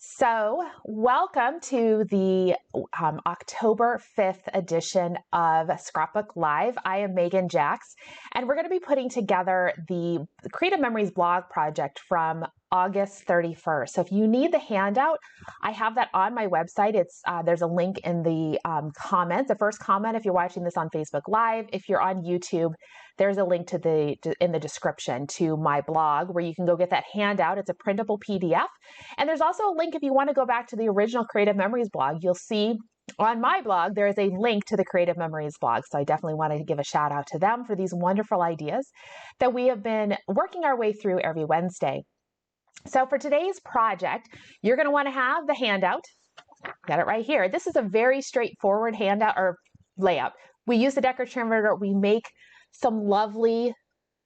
So, welcome to the October 5th edition of Scrapbook Live. I am Megan Jax, and we're going to be putting together the Creative Memories blog project from August 31st. So if you need the handout, I have that on my website. There's a link in the comments, the first comment if you're watching this on Facebook Live. If you're on YouTube, there's a link in the description to my blog where you can go get that handout. It's a printable PDF. And there's also a link if you want to go back to the original Creative Memories blog. You'll see on my blog, there is a link to the Creative Memories blog. So I definitely want to give a shout out to them for these wonderful ideas that we have been working our way through every Wednesday. So for today's project, you're going to want to have the handout. Got it right here. This is a very straightforward handout or layout. We use the decorative trimmer. We make some lovely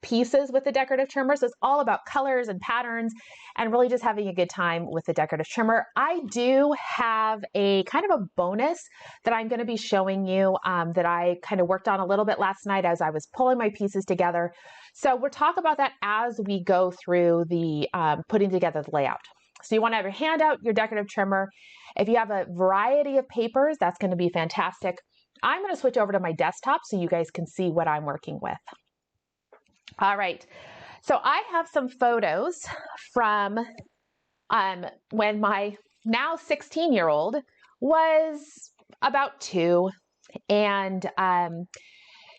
pieces with the decorative trimmer. So it's all about colors and patterns and really just having a good time with the decorative trimmer. I do have a kind of a bonus that I'm going to be showing you that I kind of worked on a little bit last night as I was pulling my pieces together. So we'll talk about that as we go through the putting together the layout. So you want to have your handout, your decorative trimmer. If you have a variety of papers, that's going to be fantastic. I'm going to switch over to my desktop so you guys can see what I'm working with. All right, so I have some photos from when my now 16-year-old was about 2, and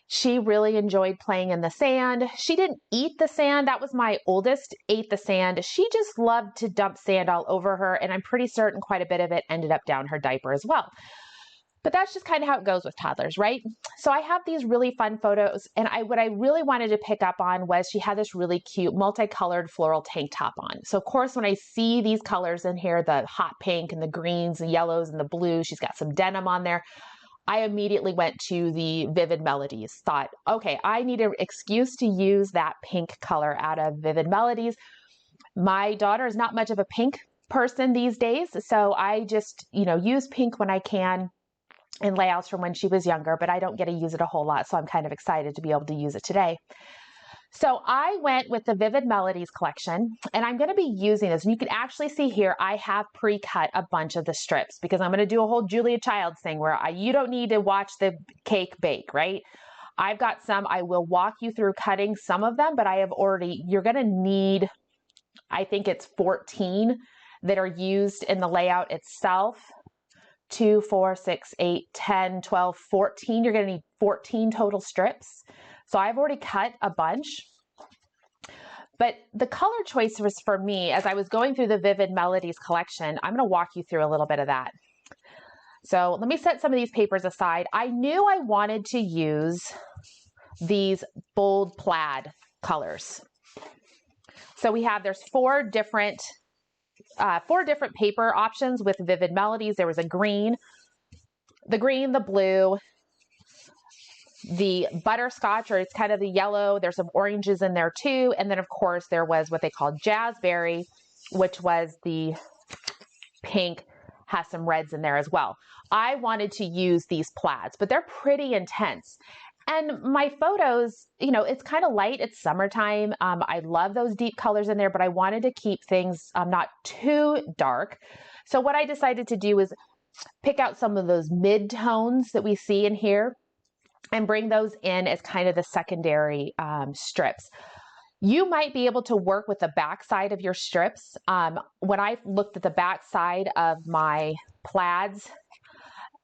she really enjoyed playing in the sand. She didn't eat the sand. That was my oldest, ate the sand. She just loved to dump sand all over her, and I'm pretty certain quite a bit of it ended up down her diaper as well. But that's just kind of how it goes with toddlers, right? So I have these really fun photos, and what I really wanted to pick up on was she had this really cute multicolored floral tank top on. So of course, when I see these colors in here, the hot pink and the greens, the yellows and the blues, she's got some denim on there. I immediately went to the Vivid Melodies, thought, okay, I need an excuse to use that pink color out of Vivid Melodies. My daughter is not much of a pink person these days, so I just, use pink when I can in layouts from when she was younger, but I don't get to use it a whole lot, so I'm kind of excited to be able to use it today. So I went with the Vivid Melodies collection, and I'm going to be using this. And you can actually see here, I have pre-cut a bunch of the strips because I'm going to do a whole Julia Childs thing where you don't need to watch the cake bake, right? I've got some. I will walk you through cutting some of them, but you're going to need, I think it's 14 that are used in the layout itself. 2, 4, 6, 8, 10, 12, 14. You're going to need 14 total strips. So I've already cut a bunch. But the color choice was for me, as I was going through the Vivid Melodies collection, I'm going to walk you through a little bit of that. So let me set some of these papers aside. I knew I wanted to use these bold plaid colors. So there's 4 different paper options with Vivid Melodies. There was the green, the blue, the butterscotch, or it's kind of the yellow. There's some oranges in there too. And then of course there was what they called jazzberry, which was the pink, has some reds in there as well. I wanted to use these plaids, but they're pretty intense. And my photos, it's kind of light. It's summertime. I love those deep colors in there, but I wanted to keep things not too dark. So what I decided to do is pick out some of those mid-tones that we see in here and bring those in as kind of the secondary strips. You might be able to work with the back side of your strips. When I looked at the back side of my plaids,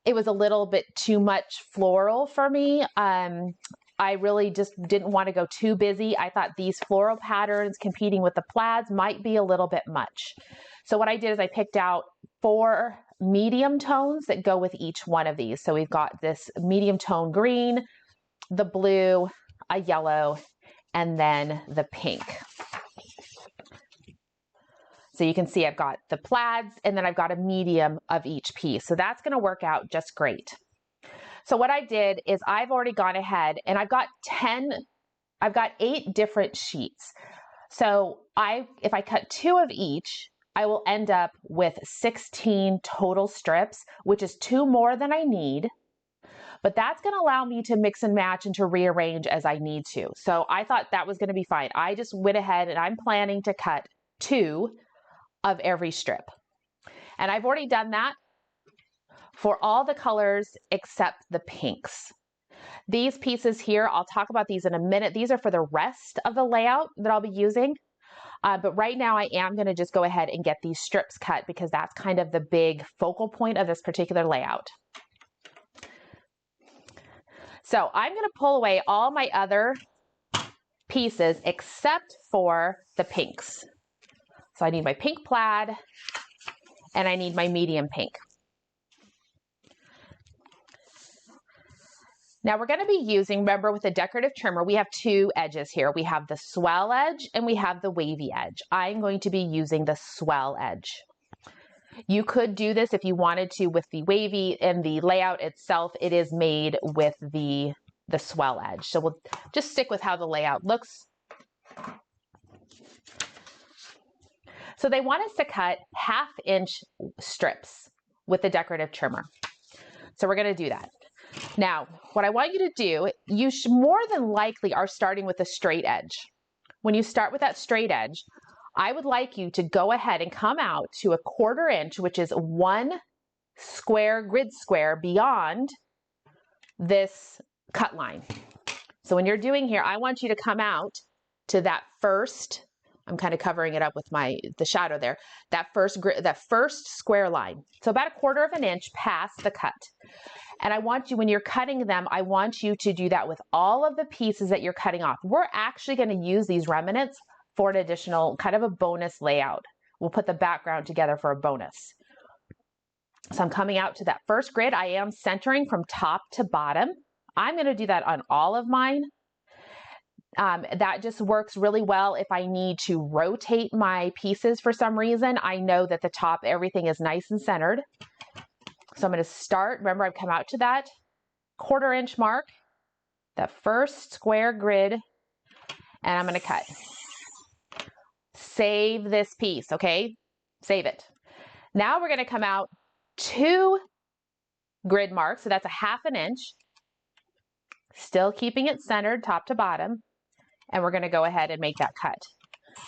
it was a little bit too much floral for me. I really just didn't want to go too busy. I thought these floral patterns competing with the plaids might be a little bit much. So what I did is I picked out 4 medium tones that go with each one of these. So we've got this medium tone green, the blue, a yellow, and then the pink. So you can see I've got the plaids and then I've got a medium of each piece. So that's going to work out just great. So what I did is I've already gone ahead and I've got 8 different sheets. So if I cut 2 of each, I will end up with 16 total strips, which is 2 more than I need. But that's going to allow me to mix and match and to rearrange as I need to. So I thought that was going to be fine. I just went ahead and I'm planning to cut 2 of every strip. And I've already done that for all the colors except the pinks. These pieces here, I'll talk about these in a minute. These are for the rest of the layout that I'll be using. But right now I am going to just go ahead and get these strips cut because that's kind of the big focal point of this particular layout. So I'm going to pull away all my other pieces except for the pinks. So I need my pink plaid and I need my medium pink. Now we're going to be using, remember with the decorative trimmer, we have two edges here. We have the swell edge and we have the wavy edge. I'm going to be using the swell edge. You could do this if you wanted to with the wavy, and the layout itself, it is made with the swell edge. So we'll just stick with how the layout looks. So they want us to cut 1/2-inch strips with the decorative trimmer. So we're going to do that. Now, what I want you to do, you more than likely are starting with a straight edge. When you start with that straight edge, I would like you to go ahead and come out to 1/4 inch, which is 1 square grid square beyond this cut line. So when you're doing here, I want you to come out to that first, I'm kind of covering it up with the shadow there, that first square line. So about 1/4 inch past the cut. And I want you, when you're cutting them, I want you to do that with all of the pieces that you're cutting off. We're actually going to use these remnants for an additional kind of a bonus layout. We'll put the background together for a bonus. So I'm coming out to that first grid. I am centering from top to bottom. I'm going to do that on all of mine. That just works really well if I need to rotate my pieces for some reason. I know that the top, everything is nice and centered. So I'm going to start, remember I've come out to that 1/4 inch mark, that first square grid, and I'm going to cut. Save this piece, okay? Save it. Now we're going to come out 2 grid marks, so that's 1/2 inch, still keeping it centered top to bottom, and we're going to go ahead and make that cut.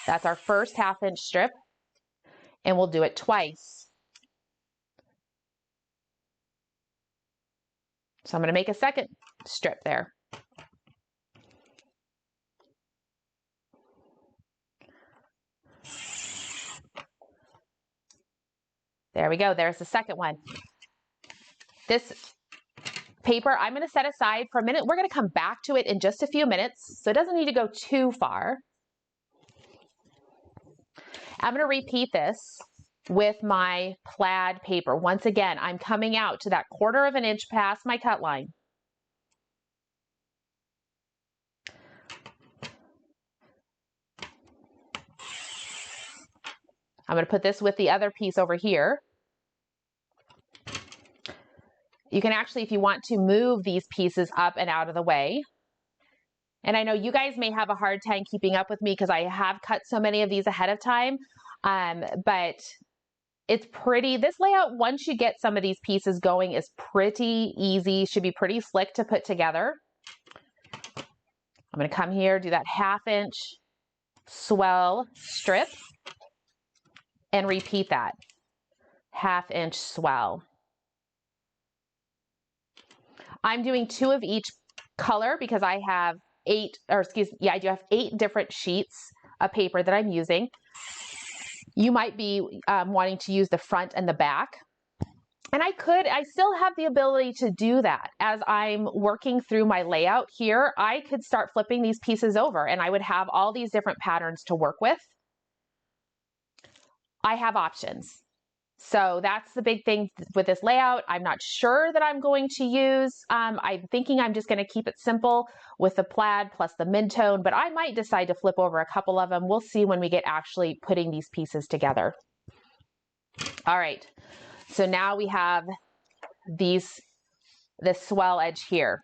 That's our first 1/2 inch strip, and we'll do it twice. So I'm going to make a second strip there. There we go. There's the second one. This paper, I'm going to set aside for a minute. We're going to come back to it in just a few minutes, so it doesn't need to go too far. I'm going to repeat this with my plaid paper. Once again, I'm coming out to that 1/4 inch past my cut line. I'm going to put this with the other piece over here. You can actually, if you want to, move these pieces up and out of the way. And I know you guys may have a hard time keeping up with me because I have cut so many of these ahead of time, but it's pretty, this layout, once you get some of these pieces going, is pretty easy, should be pretty slick to put together. I'm going to come here, do that 1/2 inch swell strip, and repeat that 1/2 inch swell. I'm doing 2 of each color because I have I do have 8 different sheets of paper that I'm using. You might be wanting to use the front and the back. And I still have the ability to do that. As I'm working through my layout here, I could start flipping these pieces over and I would have all these different patterns to work with. I have options. So that's the big thing with this layout. I'm not sure that I'm going to use, I'm thinking I'm just going to keep it simple with the plaid plus the mid-tone, but I might decide to flip over a couple of them. We'll see when we get actually putting these pieces together. All right, so now we have this swell edge here.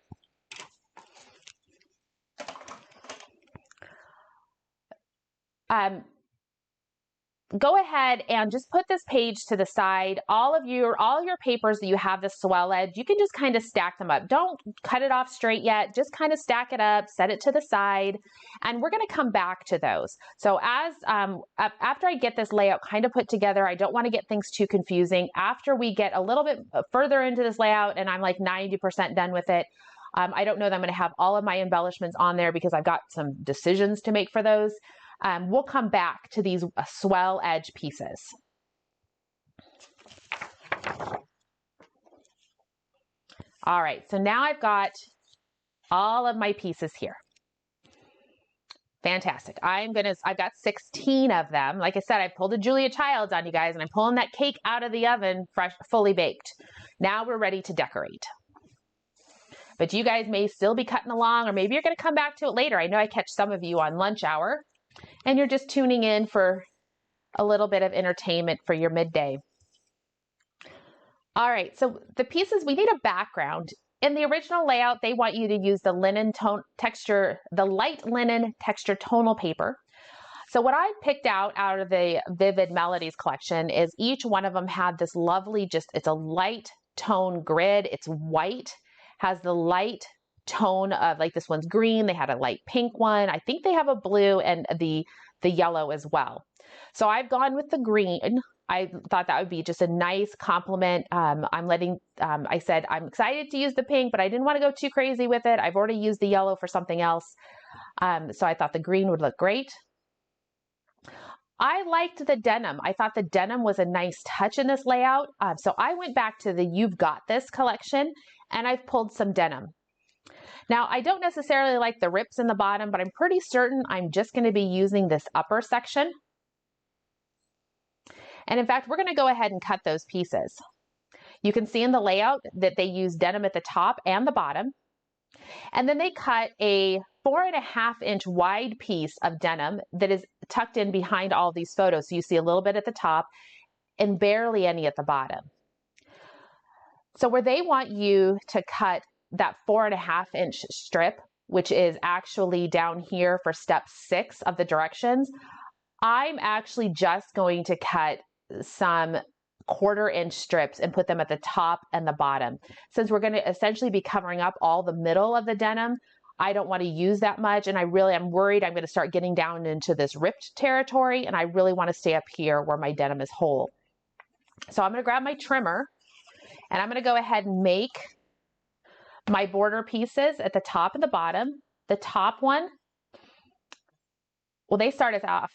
go ahead and just put this page to the side. All your papers that you have the swell edge, you can just kind of stack them up. Don't cut it off straight yet. Just kind of stack it up, set it to the side, and we're going to come back to those. So as after I get this layout kind of put together, I don't want to get things too confusing. After we get a little bit further into this layout and I'm like 90% done with it, I don't know that I'm going to have all of my embellishments on there because I've got some decisions to make for those. We'll come back to these swell edge pieces. All right, so now I've got all of my pieces here. Fantastic. I've got 16 of them. Like I said, I pulled a Julia Childs on you guys, and I'm pulling that cake out of the oven, fresh, fully baked. Now we're ready to decorate. But you guys may still be cutting along, or maybe you're going to come back to it later. I know I catch some of you on lunch hour, and you're just tuning in for a little bit of entertainment for your midday. All right, so the pieces, we need a background. In the original layout, they want you to use the linen tone texture, the light linen texture tonal paper. So what I picked out of the Vivid Melodies collection is each one of them had this lovely, it's a light tone grid. It's white, has the light tone of, like, this one's green, they had a light pink one, I think they have a blue, and the yellow as well. So I've gone with the green. I thought that would be just a nice complement. I said I'm excited to use the pink, but I didn't want to go too crazy with it. I've already used the yellow for something else. So I thought the green would look great. I liked the denim. I thought the denim was a nice touch in this layout. So I went back to the You've Got This collection, and I've pulled some denim. Now, I don't necessarily like the rips in the bottom, but I'm pretty certain I'm just going to be using this upper section. And in fact, we're going to go ahead and cut those pieces. You can see in the layout that they use denim at the top and the bottom. And then they cut a 4.5-inch wide piece of denim that is tucked in behind all these photos. So you see a little bit at the top and barely any at the bottom. So where they want you to cut that 4.5-inch strip, which is actually down here for step 6 of the directions, I'm actually just going to cut some 1/4-inch strips and put them at the top and the bottom. Since we're going to essentially be covering up all the middle of the denim, I don't want to use that much, and I'm worried I'm going to start getting down into this ripped territory, and I really want to stay up here where my denim is whole. So I'm going to grab my trimmer, and I'm going to go ahead and make my border pieces at the top and the bottom. The top one, well, they start us off,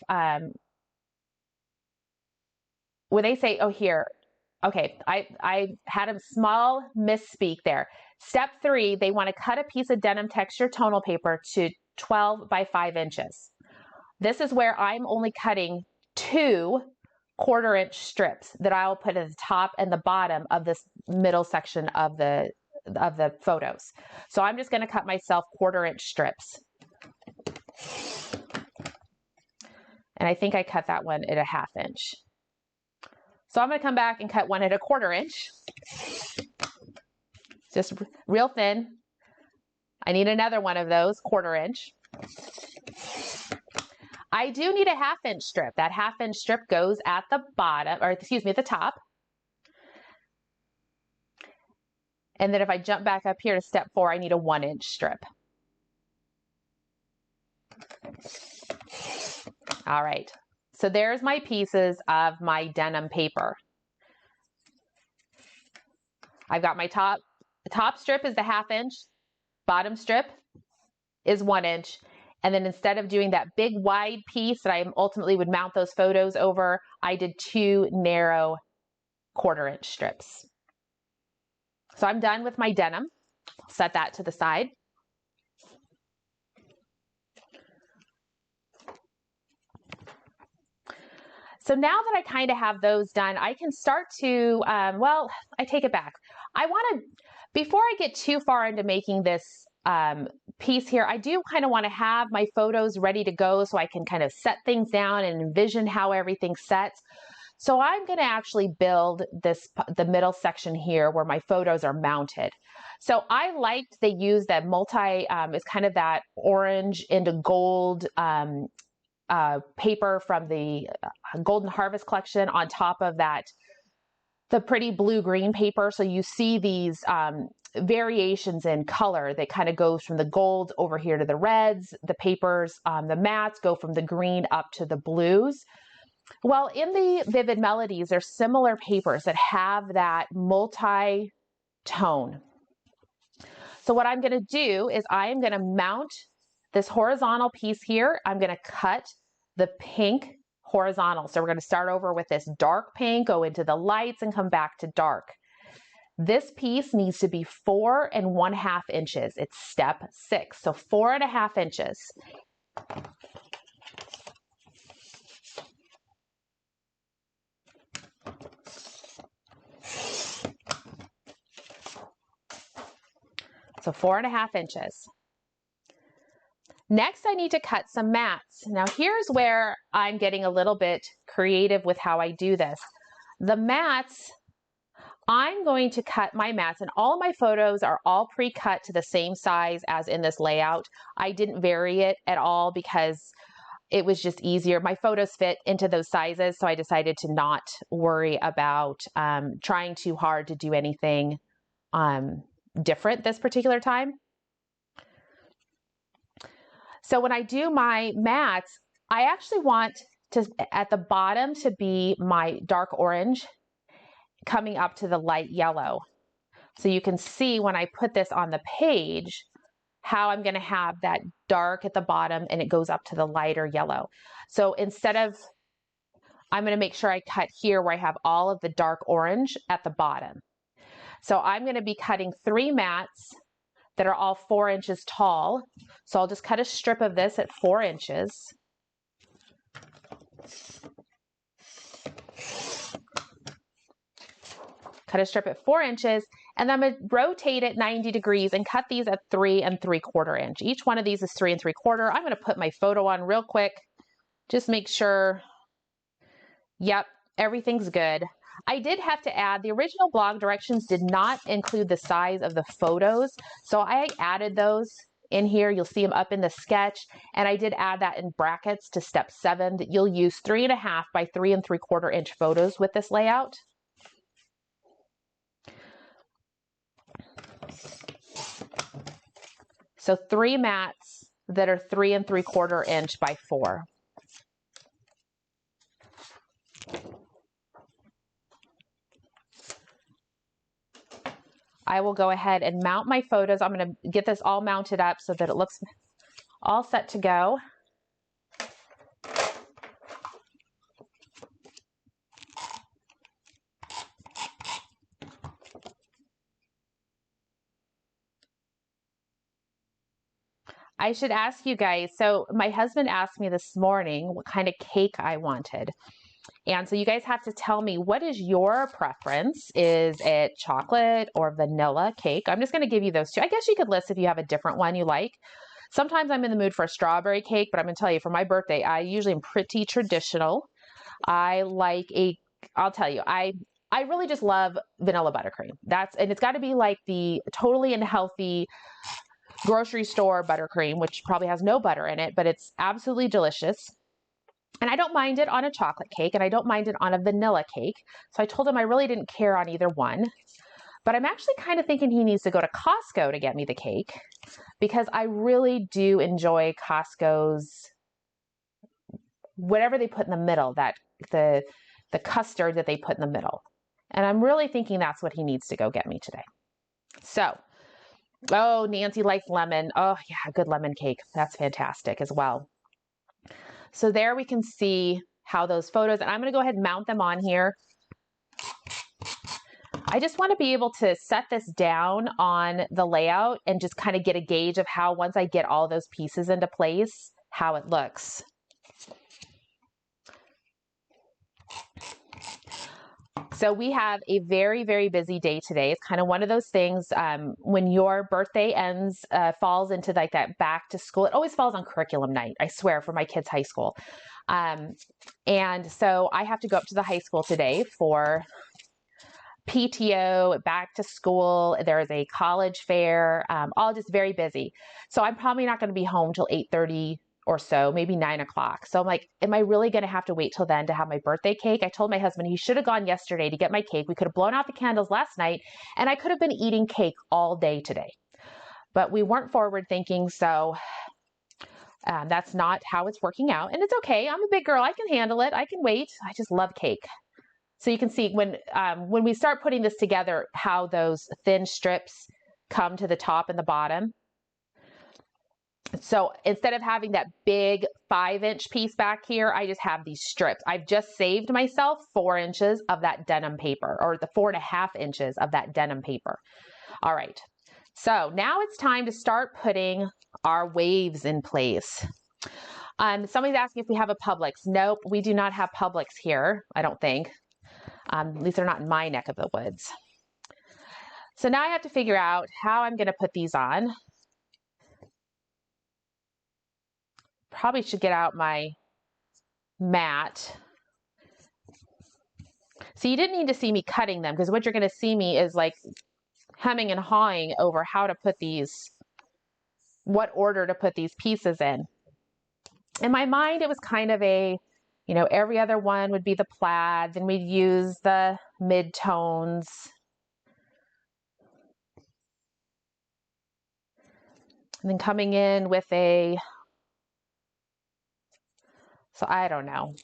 when they say, oh, here, okay, I had a small misspeak there. Step 3, they want to cut a piece of denim texture tonal paper to 12 by 5 inches. This is where I'm only cutting 2 1/4-inch strips that I'll put at the top and the bottom of this middle section of the photos. So I'm just going to cut myself 1/4-inch strips. And I think I cut that one at a 1/2 inch. So I'm going to come back and cut one at a 1/4 inch. Just real thin. I need another one of those 1/4 inch. I do need a 1/2 inch strip. That 1/2 inch strip goes at the bottom, or excuse me, at the top. And then if I jump back up here to step 4, I need a 1 inch strip. All right. So there's my pieces of my denim paper. I've got my top strip is the 1/2 inch, bottom strip is 1 inch. And then instead of doing that big wide piece that I ultimately would mount those photos over, I did 2 narrow 1/4 inch strips. So I'm done with my denim. I'll set that to the side. So now that I kind of have those done, I can start to, well, I take it back. I want to, before I get too far into making this piece here, I do kind of want to have my photos ready to go so I can kind of set things down and envision how everything sets. So I'm going to actually build the middle section here where my photos are mounted. So I liked they used that it's kind of that orange into gold paper from the Golden Harvest collection on top of that, the pretty blue-green paper. So you see these variations in color that kind of goes from the gold over here to the reds. The papers, the mats go from the green up to the blues. Well, in the Vivid Melodies, there's similar papers that have that multi-tone. So what I'm going to do is I am going to mount this horizontal piece here. I'm going to cut the pink horizontal. So we're going to start over with this dark pink, go into the lights, and come back to dark. This piece needs to be 4 1/2 inches. It's step 6. So 4 1/2 inches. So 4 1/2 inches. Next, I need to cut some mats. Now here's where I'm getting a little bit creative with how I do this. The mats, I'm going to cut my mats, and all of my photos are all pre-cut to the same size as in this layout. I didn't vary it at all because it was just easier. My photos fit into those sizes, so I decided to not worry about trying too hard to do anything different this particular time. So when I do my mats, I actually want to, at the bottom, to be my dark orange coming up to the light yellow. So you can see when I put this on the page how I'm going to have that dark at the bottom and it goes up to the lighter yellow. So instead of, I'm going to make sure I cut here where I have all of the dark orange at the bottom. So I'm going to be cutting 3 mats that are all 4 inches tall. So I'll just cut a strip of this at 4 inches. Cut a strip at 4 inches, and then I'm going to rotate it 90 degrees and cut these at 3 3/4 inch. Each one of these is 3 3/4. I'm going to put my photo on real quick. Just make sure, yep, everything's good. I did have to add, the original blog directions did not include the size of the photos, so I added those in here. You'll see them up in the sketch, and I did add that in brackets to step 7 that you'll use 3 1/2 by 3 3/4 inch photos with this layout. So 3 mats that are 3 3/4 inch by 4. I will go ahead and mount my photos. I'm going to get this all mounted up so that it looks all set to go. I should ask you guys, so my husband asked me this morning what kind of cake I wanted. And so you guys have to tell me, what is your preference? Is it chocolate or vanilla cake? I'm just going to give you those two. I guess you could list if you have a different one you like. Sometimes I'm in the mood for a strawberry cake, but I'm going to tell you, for my birthday, I usually am pretty traditional. I like I'll tell you, I really just love vanilla buttercream. And it's got to be like the totally unhealthy grocery store buttercream, which probably has no butter in it, but it's absolutely delicious. And I don't mind it on a chocolate cake, and I don't mind it on a vanilla cake. So I told him I really didn't care on either one. But I'm actually kind of thinking he needs to go to Costco to get me the cake, because I really do enjoy Costco's, whatever they put in the middle, that the custard that they put in the middle. And I'm really thinking that's what he needs to go get me today. So, oh, Nancy likes lemon. Oh yeah, good lemon cake. That's fantastic as well. So there we can see how those photos, and I'm going to go ahead and mount them on here. I just want to be able to set this down on the layout and just kind of get a gauge of how, once I get all those pieces into place, how it looks. So we have a very, very busy day today. It's kind of one of those things when your birthday ends, falls into like that back to school. It always falls on curriculum night, I swear, for my kids' high school. And so I have to go up to the high school today for PTO, back to school. There is a college fair, all just very busy. So I'm probably not going to be home till 8:30 or so, maybe 9 o'clock. So I'm like, am I really going to have to wait till then to have my birthday cake? I told my husband he should have gone yesterday to get my cake. We could have blown out the candles last night and I could have been eating cake all day today. But we weren't forward thinking, so that's not how it's working out. And it's okay. I'm a big girl. I can handle it. I can wait. I just love cake. So you can see when we start putting this together, how those thin strips come to the top and the bottom. So instead of having that big 5-inch piece back here, I just have these strips. I've just saved myself 4 inches of that denim paper, or the 4.5 inches of that denim paper. All right. So now it's time to start putting our waves in place. Somebody's asking if we have a Publix. Nope, we do not have Publix here, I don't think. At least they're not in my neck of the woods. So now I have to figure out how I'm going to put these on. Probably should get out my mat. So you didn't need to see me cutting them, because what you're going to see me is like hemming and hawing over how to put these, what order to put these pieces in. In my mind, it was kind of a, every other one would be the plaid, then we'd use the mid-tones. And then coming in with a, so I don't know.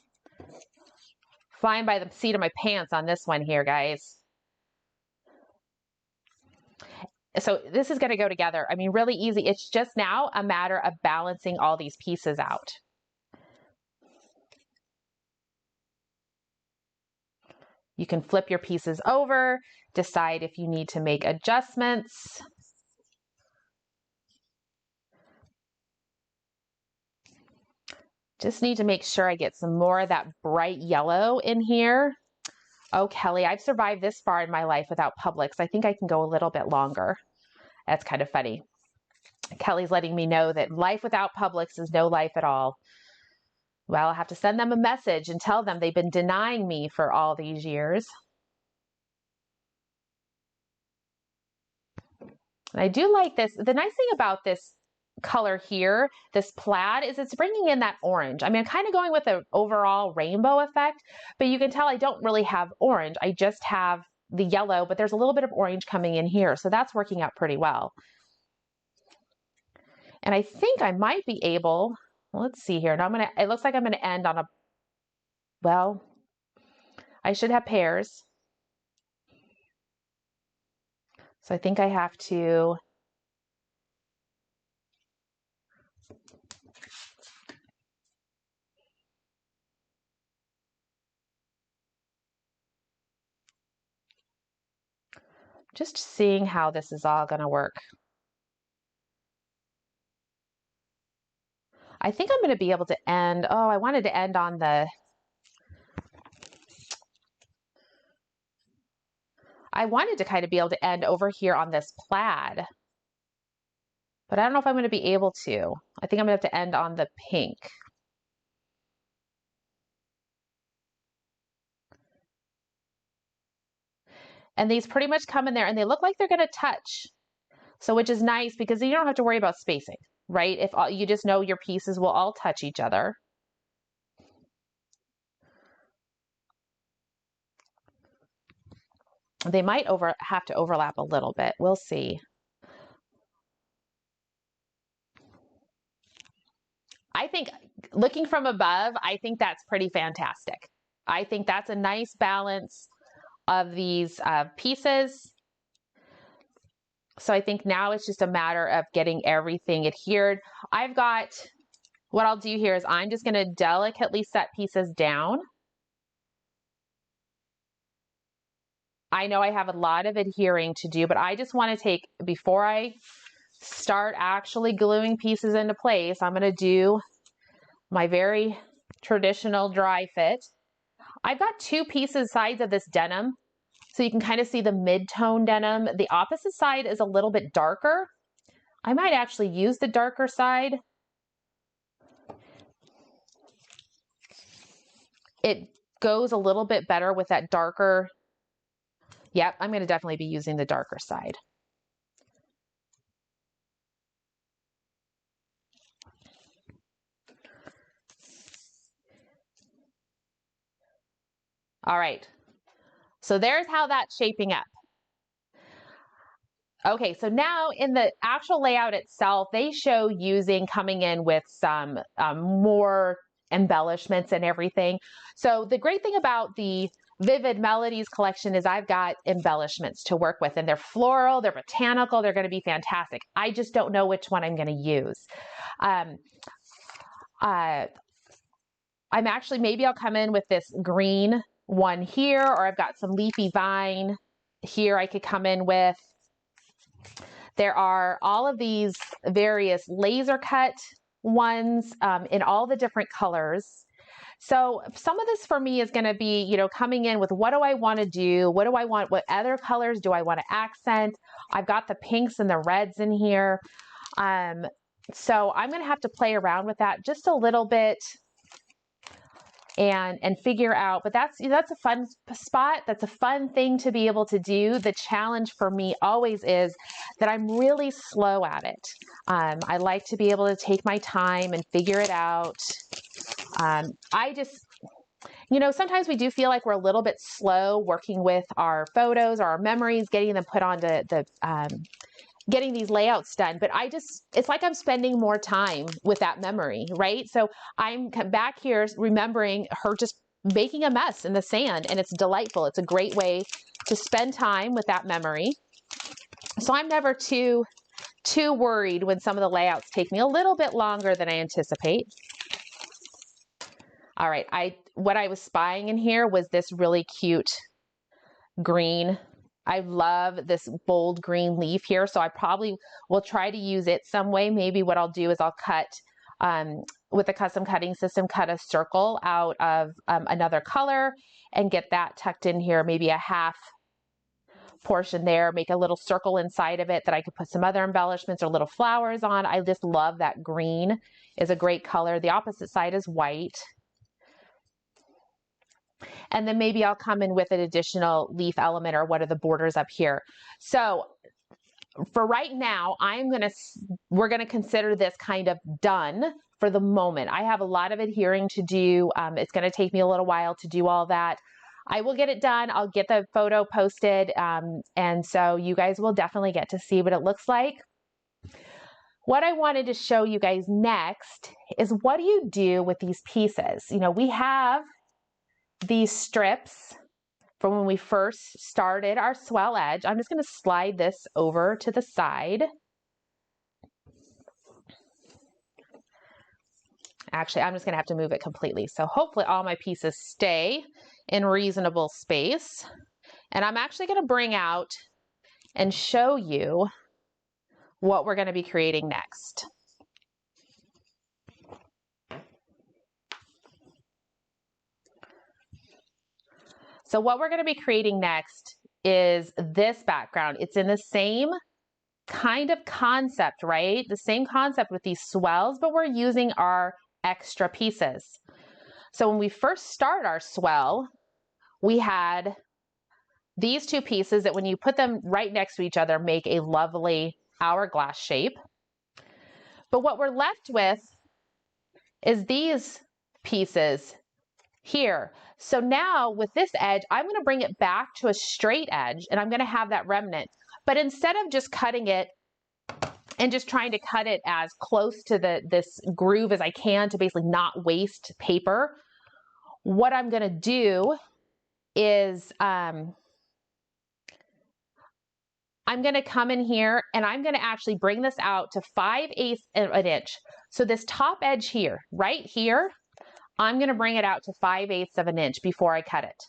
Flying by the seat of my pants on this one here, guys. So this is going to go together. I mean, really easy. It's just now a matter of balancing all these pieces out. You can flip your pieces over, decide if you need to make adjustments. Just need to make sure I get some more of that bright yellow in here. Oh, Kelly, I've survived this far in my life without Publix. I think I can go a little bit longer. That's kind of funny. Kelly's letting me know that life without Publix is no life at all. Well, I'll have to send them a message and tell them they've been denying me for all these years. And I do like this. The nice thing about this color here, this plaid, is it's bringing in that orange. I mean, I'm kind of going with an overall rainbow effect, but you can tell I don't really have orange. I just have the yellow, but there's a little bit of orange coming in here. So that's working out pretty well. And I think I might be able, let's see here. Now it looks like I'm going to end on a, well, I should have pairs. So I think I have to just seeing how this is all going to work. I think I'm going to be able to end, oh, I wanted to end on the, I wanted to kind of be able to end over here on this plaid, but I don't know if I'm going to be able to. I think I'm going to have to end on the pink. And these pretty much come in there and they look like they're going to touch. So which is nice because you don't have to worry about spacing, right? If you just know your pieces will all touch each other. They might have to overlap a little bit. We'll see. I think looking from above, I think that's pretty fantastic. I think that's a nice balance of these pieces. So I think now it's just a matter of getting everything adhered. I've got, what I'll do here is I'm just going to delicately set pieces down. I know I have a lot of adhering to do, but I just want to take, before I start actually gluing pieces into place, I'm going to do my very traditional dry fit. I've got 2 sides of this denim, so you can kind of see the mid-tone denim. The opposite side is a little bit darker. I might actually use the darker side. It goes a little bit better with that darker. Yep, I'm going to definitely be using the darker side. All right, so there's how that's shaping up. Okay, so now in the actual layout itself, they show coming in with some more embellishments and everything. So the great thing about the Vivid Melodies collection is I've got embellishments to work with, and they're floral, they're botanical, they're going to be fantastic. I just don't know which one I'm going to use. Maybe I'll come in with this green one here, or I've got some leafy vine here I could come in with. There are all of these various laser cut ones in all the different colors. So some of this for me is going to be, you know, coming in with what do I want to do? What do I want? What other colors do I want to accent? I've got the pinks and the reds in here. So I'm going to have to play around with that just a little bit and figure out, but that's a fun spot. That's a fun thing to be able to do. The challenge for me always is that I'm really slow at it. I like to be able to take my time and figure it out. You know, sometimes we do feel like we're a little bit slow working with our photos or our memories, getting them put onto getting these layouts done, but it's like I'm spending more time with that memory, right? So I'm back here remembering her just making a mess in the sand, and it's delightful. It's a great way to spend time with that memory. So I'm never too worried when some of the layouts take me a little bit longer than I anticipate. All right, what I was spying in here was this really cute green. I love this bold green leaf here, so I probably will try to use it some way. Maybe what I'll do is I'll cut, with a custom cutting system, cut a circle out of another color and get that tucked in here, maybe a half portion there, make a little circle inside of it that I could put some other embellishments or little flowers on. I just love that green is a great color. The opposite side is white. And then maybe I'll come in with an additional leaf element or what are the borders up here. So for right now, we're gonna consider this kind of done for the moment. I have a lot of adhering to do. It's gonna take me a little while to do all that. I will get it done. I'll get the photo posted. And so you guys will definitely get to see what it looks like. What I wanted to show you guys next is what do you do with these pieces? You know, we have these strips from when we first started our swell edge. I'm just going to slide this over to the side. Actually, I'm just going to have to move it completely. So hopefully all my pieces stay in reasonable space. And I'm actually going to bring out and show you what we're going to be creating next. So what we're going to be creating next is this background. It's in the same kind of concept, right? The same concept with these swells, but we're using our extra pieces. So when we first start our swell, we had these two pieces that when you put them right next to each other make a lovely hourglass shape. But what we're left with is these pieces here. So now with this edge, I'm going to bring it back to a straight edge and I'm going to have that remnant. But instead of just cutting it and just trying to cut it as close to this groove as I can to basically not waste paper, what I'm going to do is I'm going to come in here and I'm going to actually bring this out to 5/8 of an inch. So this top edge here, right here, I'm going to bring it out to 5/8 of an inch before I cut it.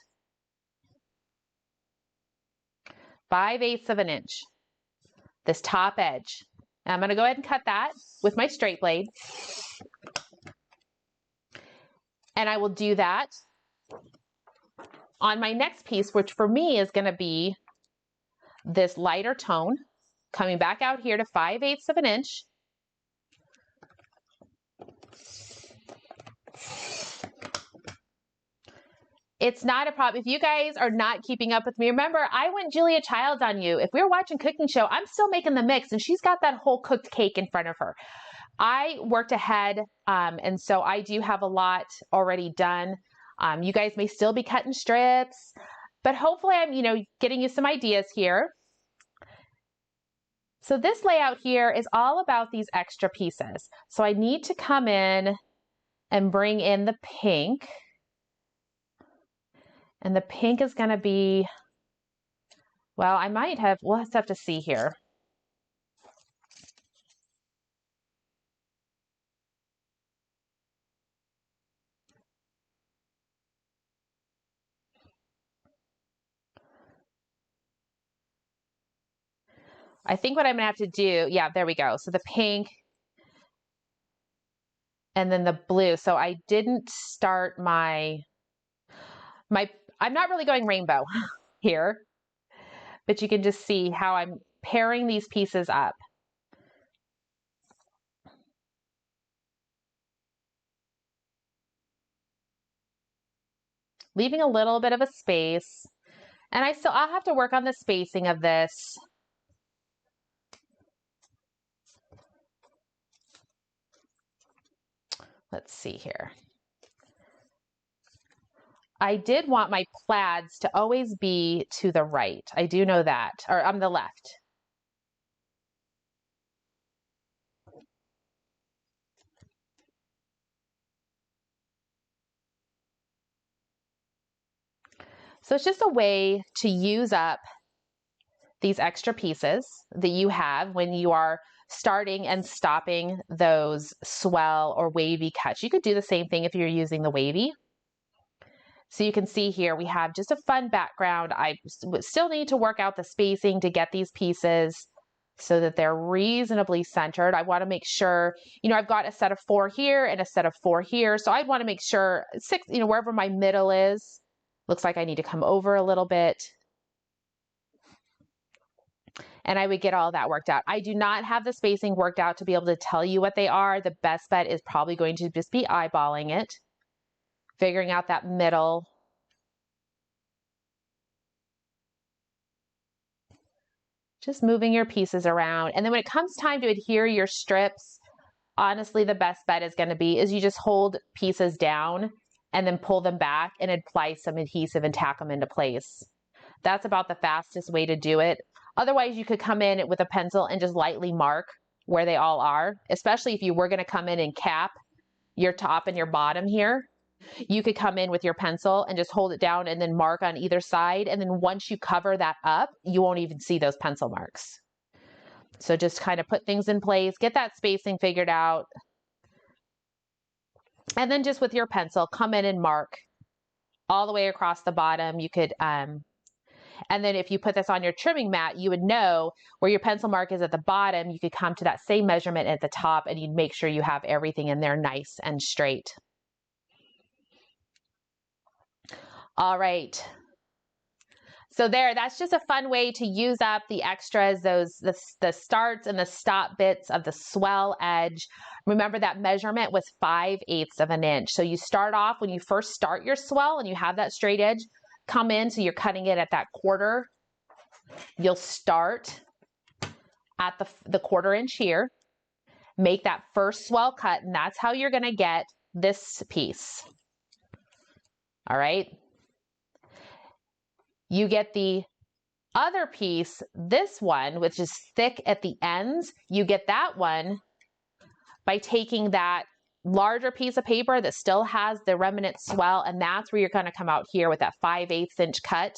5/8 of an inch, this top edge. And I'm going to go ahead and cut that with my straight blade. And I will do that on my next piece, which for me is going to be this lighter tone, coming back out here to 5/8 of an inch. It's not a problem. If you guys are not keeping up with me, remember, I went Julia Childs on you. If we were watching cooking show, I'm still making the mix and she's got that whole cooked cake in front of her. I worked ahead, and so I do have a lot already done. You guys may still be cutting strips, but hopefully I'm, getting you some ideas here. So this layout here is all about these extra pieces. So I need to come in and bring in the pink. And the pink is going to be, well, we'll have to see here. I think what I'm gonna have to do, yeah, there we go. So the pink and then the blue. So I didn't start I'm not really going rainbow here, but you can just see how I'm pairing these pieces up. Leaving a little bit of a space. And I'll have to work on the spacing of this. Let's see here. I did want my plaids to always be to the right. I do know that, or on the left. So it's just a way to use up these extra pieces that you have when you are starting and stopping those swell or wavy cuts. You could do the same thing if you're using the wavy. So you can see here we have just a fun background. I still need to work out the spacing to get these pieces so that they're reasonably centered. I want to make sure, I've got a set of 4 here and a set of 4 here. So I want to make sure 6, wherever my middle is, looks like I need to come over a little bit. And I would get all that worked out. I do not have the spacing worked out to be able to tell you what they are. The best bet is probably going to just be eyeballing it, figuring out that middle. Just moving your pieces around. And then when it comes time to adhere your strips, honestly, the best bet is going to be you just hold pieces down and then pull them back and apply some adhesive and tack them into place. That's about the fastest way to do it. Otherwise, you could come in with a pencil and just lightly mark where they all are, especially if you were going to come in and cap your top and your bottom here. You could come in with your pencil and just hold it down and then mark on either side. And then once you cover that up, you won't even see those pencil marks. So just kind of put things in place, get that spacing figured out. And then just with your pencil, come in and mark all the way across the bottom. You could, and then if you put this on your trimming mat, you would know where your pencil mark is at the bottom. You could come to that same measurement at the top and you'd make sure you have everything in there nice and straight. All right. So that's just a fun way to use up the extras, the starts and the stop bits of the swell edge. Remember that measurement was 5/8 of an inch. So you start off when you first start your swell and you have that straight edge, come in, so you're cutting it at that 1/4. You'll start at the 1/4 inch here, make that first swell cut, and that's how you're gonna get this piece. All right. You get the other piece, this one, which is thick at the ends, you get that one by taking that larger piece of paper that still has the remnant swell, and that's where you're going to come out here with that 5/8 inch cut.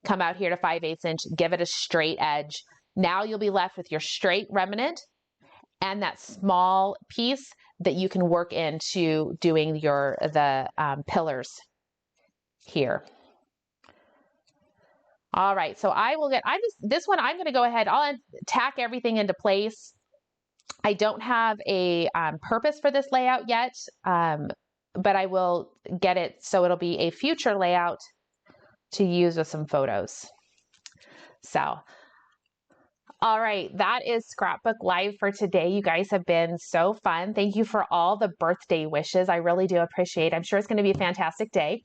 Come out here to 5/8 inch, give it a straight edge. Now you'll be left with your straight remnant and that small piece that you can work into doing the pillars here. All right, so this one I'm going to go ahead, I'll tack everything into place. I don't have a purpose for this layout yet, but I will get it so it'll be a future layout to use with some photos. So, all right, that is Scrapbook Live for today. You guys have been so fun. Thank you for all the birthday wishes. I really do appreciate it. I'm sure it's going to be a fantastic day.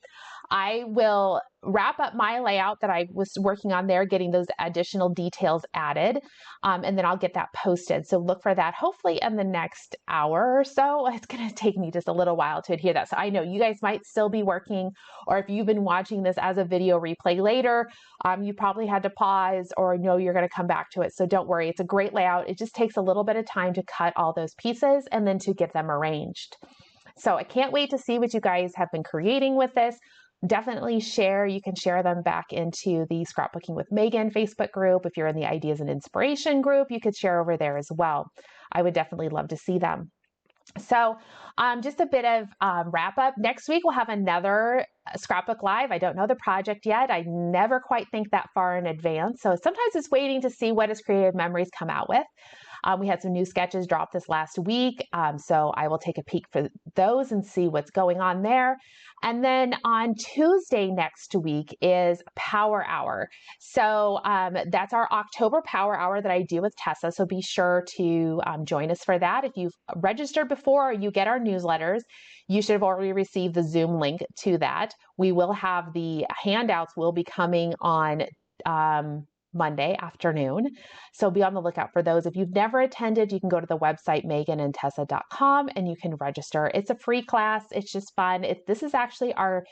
I will wrap up my layout that I was working on there, getting those additional details added, and then I'll get that posted. So look for that hopefully in the next hour or so. It's going to take me just a little while to adhere that. So I know you guys might still be working, or if you've been watching this as a video replay later, you probably had to pause or know you're going to come back to it. So don't worry, it's a great layout. It just takes a little bit of time to cut all those pieces and then to get them arranged. So I can't wait to see what you guys have been creating with this. Definitely share. You can share them back into the Scrapbooking with Megan Facebook group. If you're in the Ideas and Inspiration group, you could share over there as well. I would definitely love to see them. So just a bit of wrap up. Next week, we'll have another Scrapbook Live. I don't know the project yet. I never quite think that far in advance. So sometimes it's waiting to see what does Creative Memories come out with. We had some new sketches drop this last week, so I will take a peek for those and see what's going on there. And then on Tuesday next week is Power Hour. So that's our October Power Hour that I do with Tessa. So be sure to join us for that. If you've registered before or you get our newsletters, you should have already received the Zoom link to that. We will have the handouts will be coming on Monday afternoon. So be on the lookout for those. If you've never attended, you can go to the website meganandtessa.com and you can register. It's a free class. It's just fun. This is actually our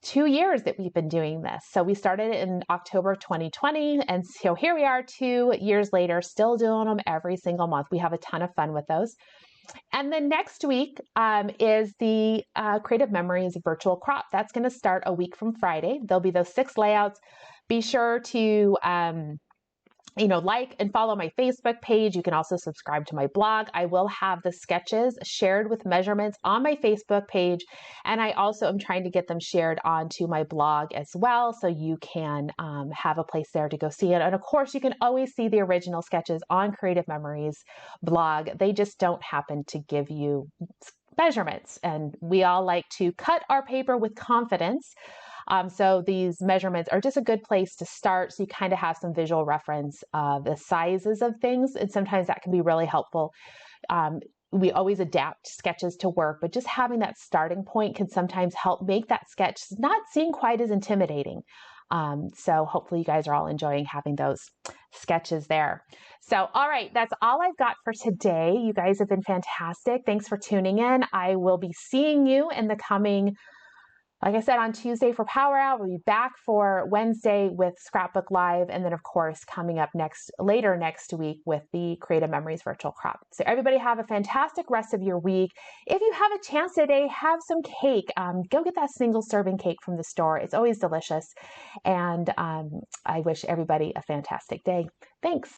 2 years that we've been doing this. So we started in October 2020. And so here we are 2 years later, still doing them every single month. We have a ton of fun with those. And then next week is the Creative Memories virtual crop. That's going to start a week from Friday. There'll be those 6 layouts. Be sure to like and follow my Facebook page. You can also subscribe to my blog. I will have the sketches shared with measurements on my Facebook page. And I also am trying to get them shared onto my blog as well. So you can have a place there to go see it. And of course, you can always see the original sketches on Creative Memories blog. They just don't happen to give you measurements. And we all like to cut our paper with confidence. So these measurements are just a good place to start, so you kind of have some visual reference of the sizes of things, and sometimes that can be really helpful. We always adapt sketches to work, but just having that starting point can sometimes help make that sketch not seem quite as intimidating. So hopefully you guys are all enjoying having those sketches there. So, all right, that's all I've got for today. You guys have been fantastic. Thanks for tuning in. I will be seeing you in the coming, like I said, on Tuesday for Power Hour. We'll be back for Wednesday with Scrapbook Live. And then, of course, coming up later next week with the Creative Memories virtual crop. So everybody have a fantastic rest of your week. If you have a chance today, have some cake. Go get that single serving cake from the store. It's always delicious. And I wish everybody a fantastic day. Thanks.